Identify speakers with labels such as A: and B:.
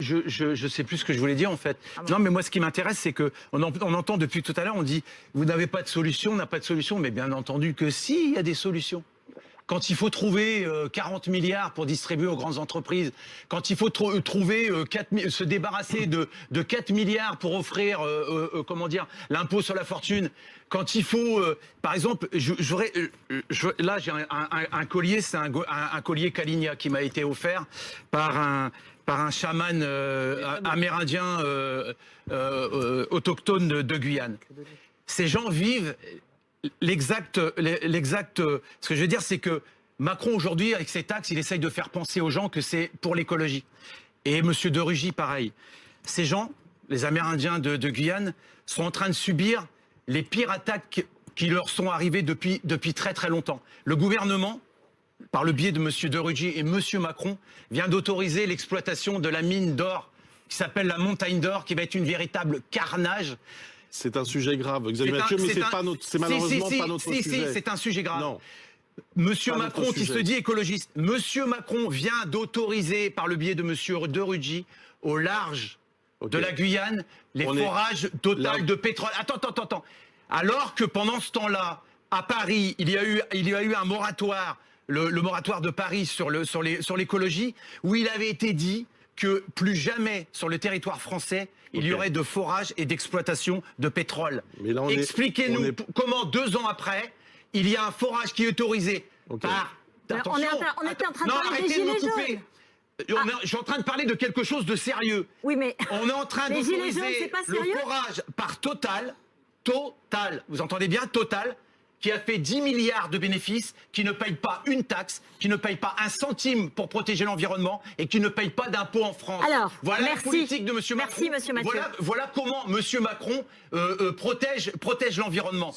A: Je sais plus ce que je voulais dire en fait. Ah bon. Non mais moi ce qui m'intéresse c'est que on entend depuis tout à l'heure, on dit vous n'avez pas de solution, on n'a pas de solution, mais bien entendu que si, il y a des solutions. Quand il faut trouver 40 milliards pour distribuer aux grandes entreprises, quand il faut trouver se débarrasser de 4 milliards pour offrir comment dire, l'impôt sur la fortune, quand il faut par exemple, là j'ai un collier, c'est un collier Kalinia qui m'a été offert par un chaman amérindien autochtone de Guyane. Ces gens vivent l'exact. Ce que je veux dire, c'est que Macron aujourd'hui, avec ses taxes, il essaye de faire penser aux gens que c'est pour l'écologie. Et Monsieur de Rugy, pareil. Ces gens, les Amérindiens de Guyane, sont en train de subir les pires attaques qui leur sont arrivées depuis très très longtemps. Le gouvernement, par le biais de M. de Rugy et M. Macron, vient d'autoriser l'exploitation de la mine d'or qui s'appelle la Montagne d'Or, qui va être une véritable carnage.
B: C'est un sujet grave, Xavier Mathieu, mais c'est malheureusement pas notre sujet.
A: Si, c'est un sujet grave.
B: Non.
A: Monsieur Macron, qui se dit écologiste, Monsieur Macron vient d'autoriser, par le biais de Monsieur de Rugy, au large de la Guyane, les forages total de pétrole. Attends. Alors que pendant ce temps-là, à Paris, il y a eu un moratoire, le moratoire de Paris sur l'écologie, où il avait été dit que plus jamais sur le territoire français, il y aurait de forage et d'exploitation de pétrole. Expliquez-nous comment 2 ans après, il y a un forage qui est autorisé par...
C: Attention, on était en train de parler des gilets jaunes.
A: Je suis en train de parler de quelque chose de sérieux.
C: Oui, mais
A: on est en train d'autoriser le forage par Total, vous entendez bien, Total, qui a fait 10 milliards de bénéfices, qui ne paye pas une taxe, qui ne paye pas un centime pour protéger l'environnement et qui ne paye pas d'impôts en France.
C: Alors,
A: voilà la politique de M. Macron.
C: Merci, M. Mathieu.
A: Voilà comment M. Macron protège l'environnement.